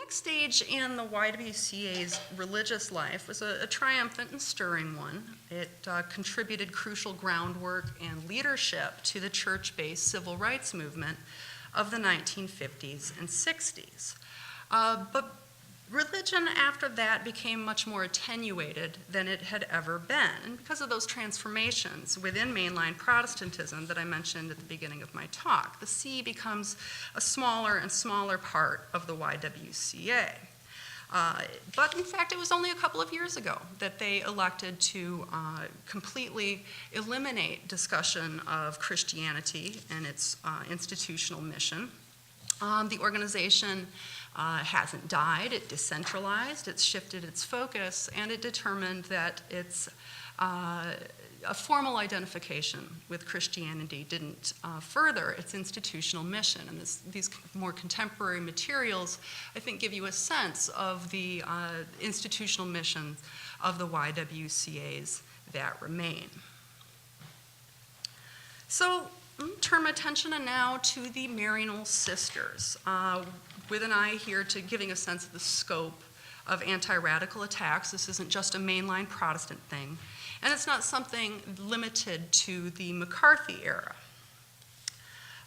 next stage in the YWCA's religious life was a triumphant and stirring one. It contributed crucial groundwork and leadership to the church-based civil rights movement of the 1950s and 60s. But religion after that became much more attenuated than it had ever been. And because of those transformations within mainline Protestantism that I mentioned at the beginning of my talk, the C becomes a smaller and smaller part of the YWCA. But in fact, it was only a couple of years ago that they elected to completely eliminate discussion of Christianity and its institutional mission. The organization hasn't died, it decentralized, it's shifted its focus, and it determined that its a formal identification with Christianity didn't further its institutional mission. And these more contemporary materials, I think, give you a sense of the institutional mission of the YWCAs that remain. So, turn attention now to the Maryknoll Sisters, with an eye here to giving a sense of the scope of anti-radical attacks. This isn't just a mainline Protestant thing, and it's not something limited to the McCarthy era.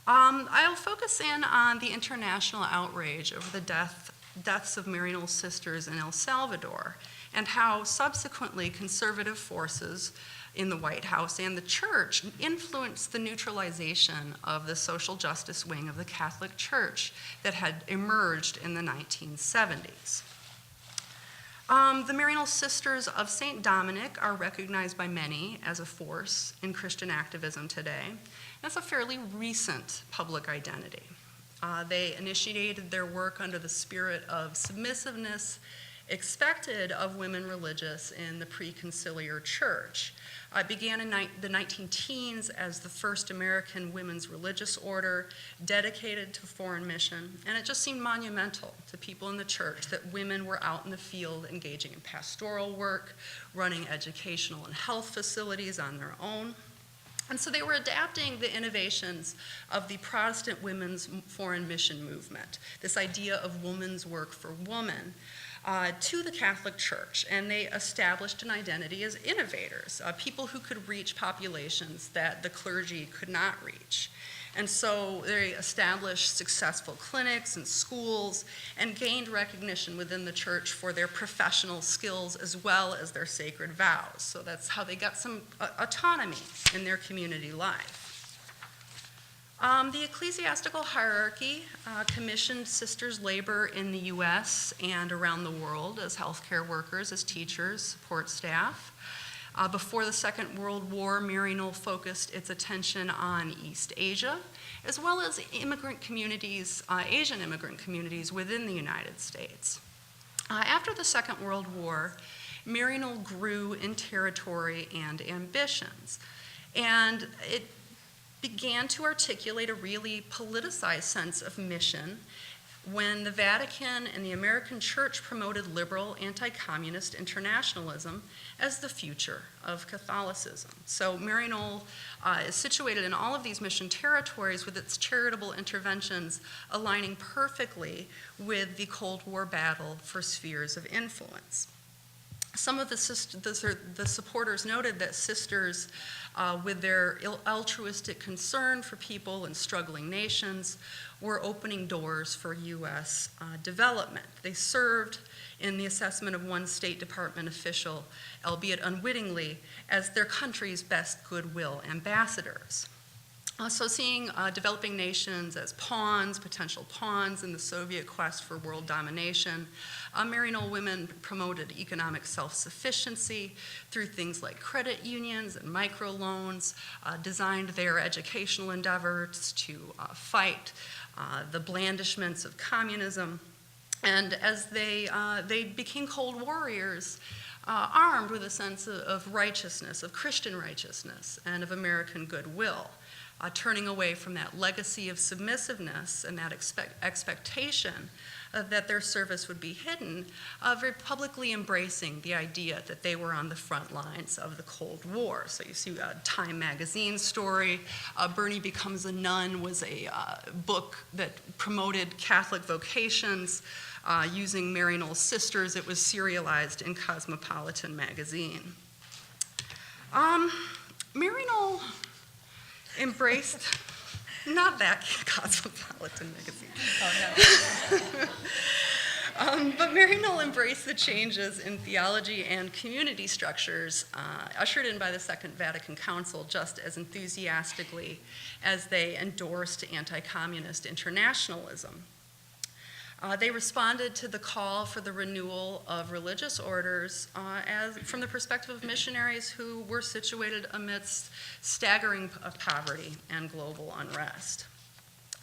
I'll focus in on the international outrage over the deaths of Maryknoll sisters in El Salvador, and how subsequently conservative forces in the White House and the church influenced the neutralization of the social justice wing of the Catholic Church that had emerged in the 1970s. The Maryknoll Sisters of St. Dominic are recognized by many as a force in Christian activism today. That's a fairly recent public identity. They initiated their work under the spirit of submissiveness expected of women religious in the pre-conciliar church. It began in the 19-teens as the first American women's religious order dedicated to foreign mission, and it just seemed monumental to people in the church that women were out in the field engaging in pastoral work, running educational and health facilities on their own. And so they were adapting the innovations of the Protestant women's foreign mission movement, this idea of woman's work for woman, to the Catholic Church, and they established an identity as innovators, people who could reach populations that the clergy could not reach. And so they established successful clinics and schools and gained recognition within the church for their professional skills as well as their sacred vows. So that's how they got some autonomy in their community life. The ecclesiastical hierarchy commissioned sisters' labor in the US and around the world as healthcare workers, as teachers, support staff. Before the Second World War, Maryknoll focused its attention on East Asia, as well as immigrant communities, Asian immigrant communities within the United States. After the Second World War, Maryknoll grew in territory and ambitions, and it began to articulate a really politicized sense of mission when the Vatican and the American Church promoted liberal anti-communist internationalism as the future of Catholicism. So Maryknoll is situated in all of these mission territories with its charitable interventions aligning perfectly with the Cold War battle for spheres of influence. Some of the supporters noted that sisters, with their altruistic concern for people in struggling nations, were opening doors for U.S. Development. They served, in the assessment of one State Department official, albeit unwittingly, as their country's best goodwill ambassadors. So seeing developing nations as pawns, potential pawns in the Soviet quest for world domination, Maryknoll women promoted economic self-sufficiency through things like credit unions and microloans, designed their educational endeavors to fight the blandishments of communism. And as they became cold warriors, armed with a sense of righteousness, of Christian righteousness, and of American goodwill. turning away from that legacy of submissiveness and that expectation that their service would be hidden, very publicly embracing the idea that they were on the front lines of the Cold War. So you see a Time magazine story, Bernie Becomes a Nun was a book that promoted Catholic vocations using Mary Knowles' sisters. It was serialized in Cosmopolitan magazine. Mary Knowles embraced, not that Cosmopolitan magazine. Oh, no. But Mary Knowles embraced the changes in theology and community structures ushered in by the Second Vatican Council just as enthusiastically as they endorsed anti-communist internationalism. They responded to the call for the renewal of religious orders from the perspective of missionaries who were situated amidst staggering poverty and global unrest.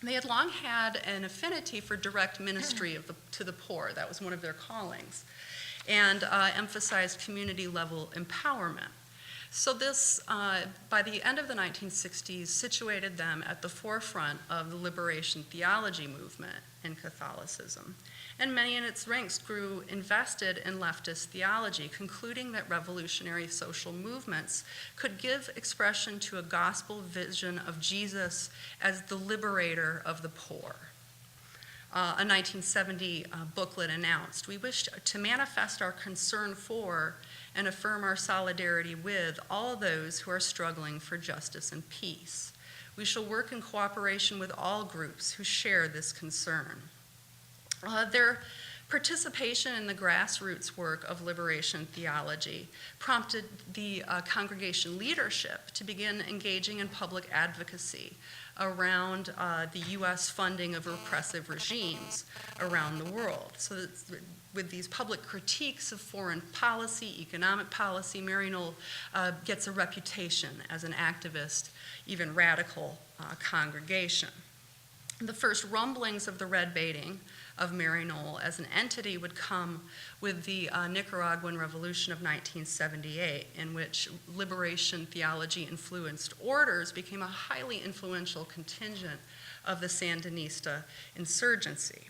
They had long had an affinity for direct ministry to the poor. That was one of their callings, and emphasized community-level empowerment. So this, by the end of the 1960s, situated them at the forefront of the liberation theology movement in Catholicism. And many in its ranks grew invested in leftist theology, concluding that revolutionary social movements could give expression to a gospel vision of Jesus as the liberator of the poor. A 1970 booklet announced, "We wish to manifest our concern for and affirm our solidarity with all those who are struggling for justice and peace. We shall work in cooperation with all groups who share this concern." Their participation in the grassroots work of liberation theology prompted the congregation leadership to begin engaging in public advocacy around the U.S. funding of repressive regimes around the world. So with these public critiques of foreign policy, economic policy, Mary Knowles gets a reputation as an activist, even radical congregation. The first rumblings of the red baiting of Mary Knowles as an entity would come with the Nicaraguan Revolution of 1978, in which liberation theology-influenced orders became a highly influential contingent of the Sandinista insurgency.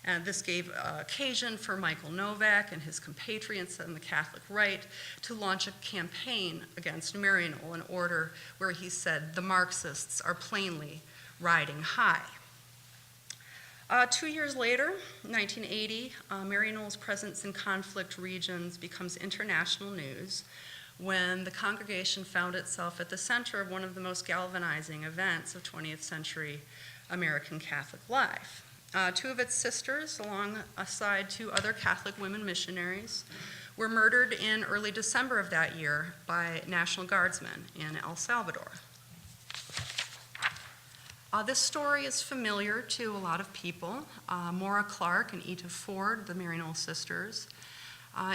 And this gave occasion for Michael Novak and his compatriots on the Catholic right to launch a campaign against Mary Knowles, an order where he said the Marxists are plainly riding high. 2 years later, 1980, Mary Knowles' presence in conflict regions becomes international news when the congregation found itself at the center of one of the most galvanizing events of 20th century American Catholic life. Two of its sisters, alongside two other Catholic women missionaries, were murdered in early December of that year by National Guardsmen in El Salvador. This story is familiar to a lot of people. Maura Clark and Ita Ford, the Mary Knowles sisters,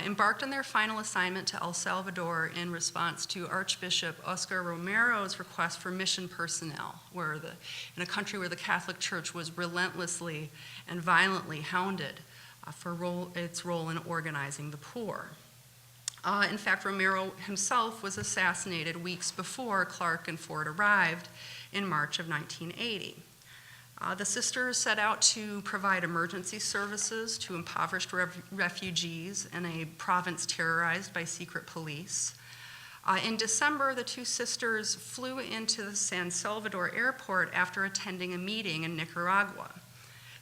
embarked on their final assignment to El Salvador in response to Archbishop Oscar Romero's request for mission personnel, in a country where the Catholic Church was relentlessly and violently hounded for its role in organizing the poor. In fact, Romero himself was assassinated weeks before Clark and Ford arrived in March of 1980. The sisters set out to provide emergency services to impoverished refugees in a province terrorized by secret police. In December, the two sisters flew into the San Salvador airport after attending a meeting in Nicaragua.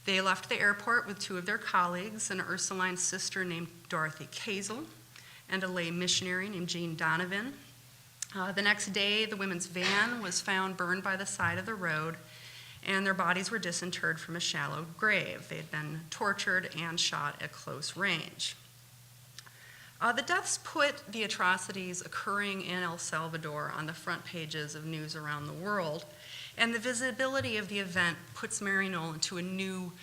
They left the airport with two of their colleagues, an Ursuline sister named Dorothy Kazel and a lay missionary named Jean Donovan. The next day, the women's van was found burned by the side of the road, and their bodies were disinterred from a shallow grave. They had been tortured and shot at close range. The deaths put the atrocities occurring in El Salvador on the front pages of news around the world, and the visibility of the event puts Mary Knowles into a new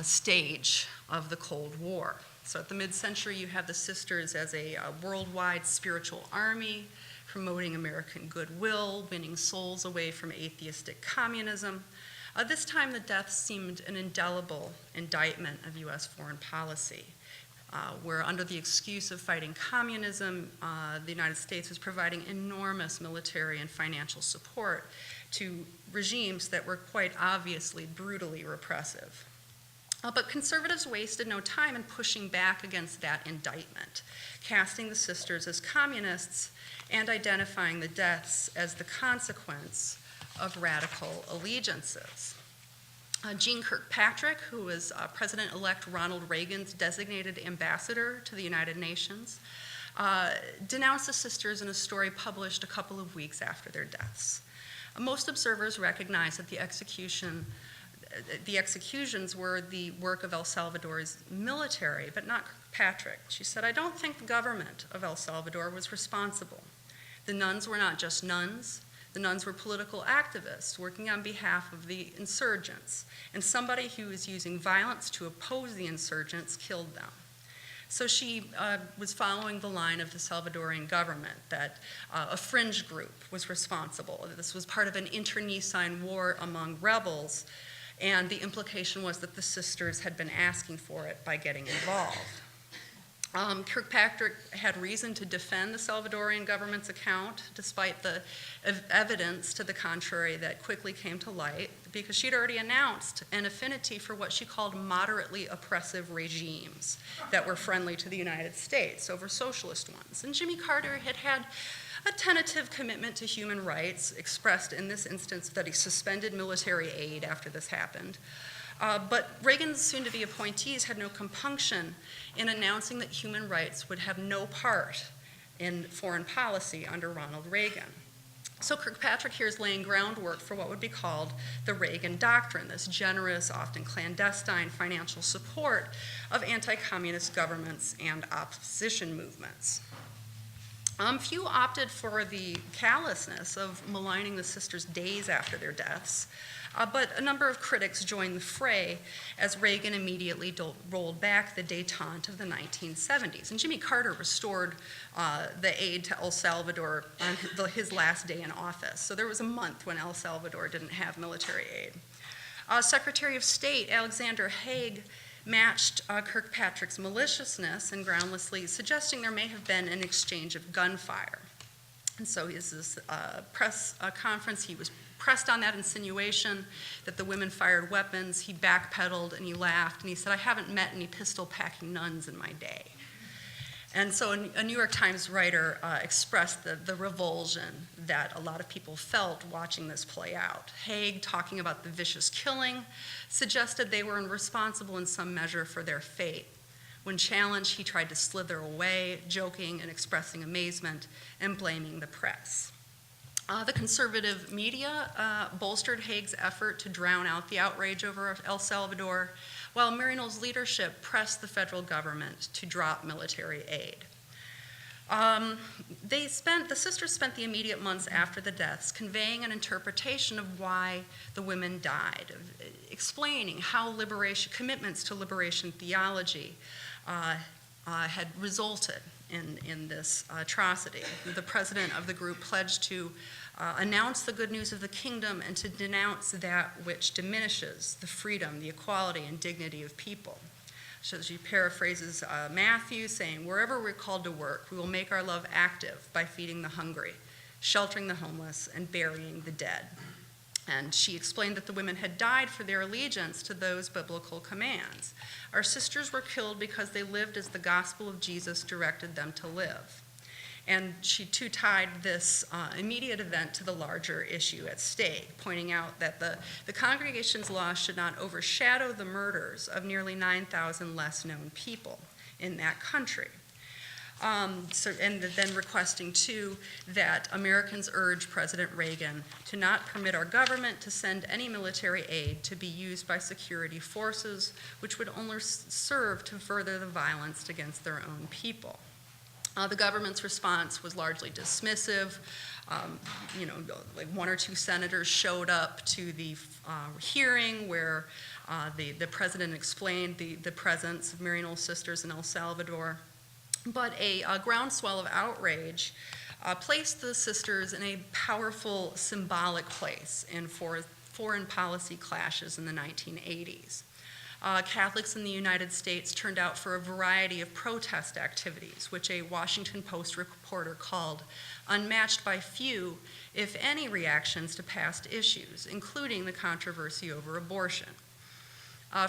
stage of the Cold War. So at the mid-century, you have the sisters as a worldwide spiritual army, promoting American goodwill, winning souls away from atheistic communism. This time, the deaths seemed an indelible indictment of U.S. foreign policy, where under the excuse of fighting communism, the United States was providing enormous military and financial support to regimes that were quite obviously brutally repressive. But conservatives wasted no time in pushing back against that indictment, casting the sisters as communists and identifying the deaths as the consequence of radical allegiances. Jeane Kirkpatrick, who was President-elect Ronald Reagan's designated ambassador to the United Nations, denounced the sisters in a story published a couple of weeks after their deaths. Most observers recognize that the executions were the work of El Salvador's military, but not Kirkpatrick. She said, "I don't think the government of El Salvador was responsible. The nuns were not just nuns. The nuns were political activists working on behalf of the insurgents, and somebody who was using violence to oppose the insurgents killed them." So she was following the line of the Salvadorian government that a fringe group was responsible. This was part of an internecine war among rebels, and the implication was that the sisters had been asking for it by getting involved. Kirkpatrick had reason to defend the Salvadorian government's account, despite the evidence to the contrary that quickly came to light, because she'd already announced an affinity for what she called moderately oppressive regimes that were friendly to the United States over socialist ones. And Jimmy Carter had had a tentative commitment to human rights, expressed in this instance that he suspended military aid after this happened. But Reagan's soon-to-be appointees had no compunction in announcing that human rights would have no part in foreign policy under Ronald Reagan. So Kirkpatrick here is laying groundwork for what would be called the Reagan Doctrine, this generous, often clandestine financial support of anti-communist governments and opposition movements. Few opted for the callousness of maligning the sisters days after their deaths, but a number of critics joined the fray as Reagan immediately rolled back the détente of the 1970s. And Jimmy Carter restored the aid to El Salvador on his last day in office. So there was a month when El Salvador didn't have military aid. Secretary of State Alexander Haig matched Kirkpatrick's maliciousness and groundlessly suggesting there may have been an exchange of gunfire. And so his press conference, he was pressed on that insinuation that the women fired weapons. He backpedaled and he laughed and he said, "I haven't met any pistol-packing nuns in my day." And so a New York Times writer expressed the revulsion that a lot of people felt watching this play out. Haig, talking about the vicious killing, suggested they were responsible in some measure for their fate. When challenged, he tried to slither away, joking and expressing amazement and blaming the press. The conservative media bolstered Haig's effort to drown out the outrage over El Salvador, while Maryknoll's leadership pressed the federal government to drop military aid. The sisters spent the immediate months after the deaths conveying an interpretation of why the women died, explaining how commitments to liberation theology had resulted in this atrocity. The president of the group pledged to announce the good news of the kingdom and to denounce that which diminishes the freedom, the equality, and dignity of people. So she paraphrases Matthew, saying, "Wherever we're called to work, we will make our love active by feeding the hungry, sheltering the homeless, and burying the dead." And she explained that the women had died for their allegiance to those biblical commands. Our sisters were killed because they lived as the gospel of Jesus directed them to live. And she too tied this immediate event to the larger issue at stake, pointing out that the congregation's loss should not overshadow the murders of nearly 9,000 less known people in that country. And then requesting too that Americans urge President Reagan to not permit our government to send any military aid to be used by security forces, which would only serve to further the violence against their own people. The government's response was largely dismissive. Like one or two senators showed up to the hearing where the president explained the presence of Maryknoll's sisters in El Salvador. But a groundswell of outrage placed the sisters in a powerful symbolic place in foreign policy clashes in the 1980s. Catholics in the United States turned out for a variety of protest activities, which a Washington Post reporter called unmatched by few, if any, reactions to past issues, including the controversy over abortion.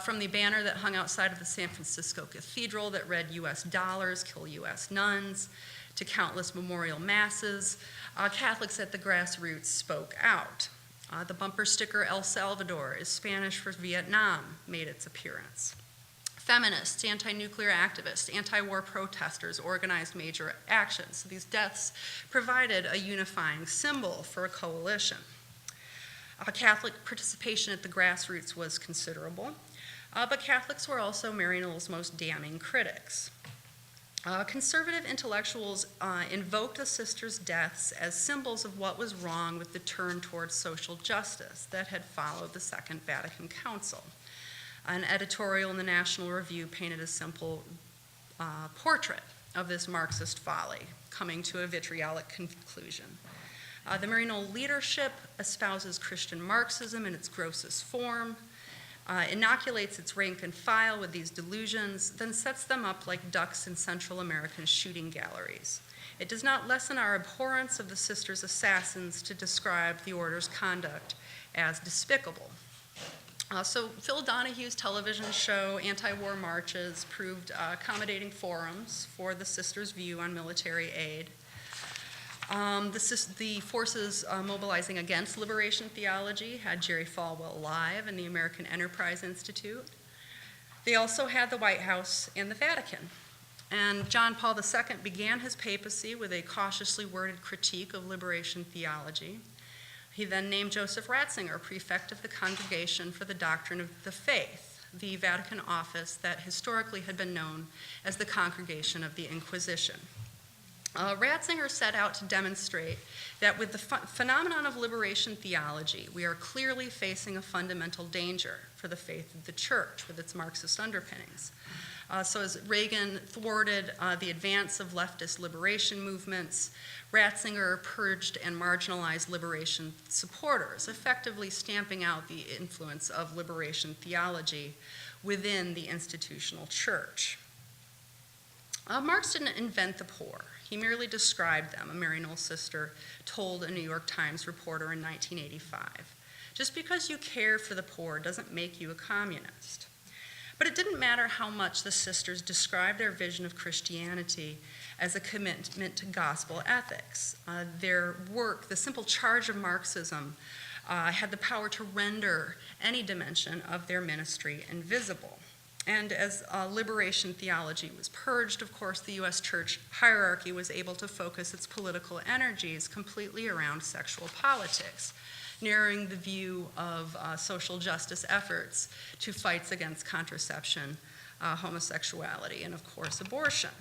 From the banner that hung outside of the San Francisco Cathedral that read "U.S. dollars, kill U.S. nuns," to countless memorial masses, Catholics at the grassroots spoke out. The bumper sticker "El Salvador is Spanish for Vietnam" made its appearance. Feminists, anti-nuclear activists, anti-war protesters organized major actions. These deaths provided a unifying symbol for a coalition. Catholic participation at the grassroots was considerable, but Catholics were also Maryknoll's most damning critics. Conservative intellectuals invoked the sisters' deaths as symbols of what was wrong with the turn towards social justice that had followed the Second Vatican Council. An editorial in the National Review painted a simple portrait of this Marxist folly, coming to a vitriolic conclusion. The Maryknoll leadership espouses Christian Marxism in its grossest form, inoculates its rank and file with these delusions, then sets them up like ducks in Central American shooting galleries. It does not lessen our abhorrence of the sisters' assassins to describe the order's conduct as despicable. So Phil Donahue's television show, Anti-War Marches, proved accommodating forums for the sisters' view on military aid. The forces mobilizing against liberation theology had Jerry Falwell Live and the American Enterprise Institute. They also had the White House and the Vatican. And John Paul II began his papacy with a cautiously worded critique of liberation theology. He then named Joseph Ratzinger prefect of the Congregation for the Doctrine of the Faith, the Vatican office that historically had been known as the Congregation of the Inquisition. Ratzinger set out to demonstrate that with the phenomenon of liberation theology, we are clearly facing a fundamental danger for the faith of the church with its Marxist underpinnings. So as Reagan thwarted the advance of leftist liberation movements, Ratzinger purged and marginalized liberation supporters, effectively stamping out the influence of liberation theology within the institutional church. Marx didn't invent the poor. He merely described them, a Maryknoll sister told a New York Times reporter in 1985. Just because you care for the poor doesn't make you a communist. But it didn't matter how much the sisters described their vision of Christianity as a commitment to gospel ethics. Their work, the simple charge of Marxism, had the power to render any dimension of their ministry invisible. And as liberation theology was purged, of course, the U.S. church hierarchy was able to focus its political energies completely around sexual politics, narrowing the view of social justice efforts to fights against contraception, homosexuality, and of course, abortion.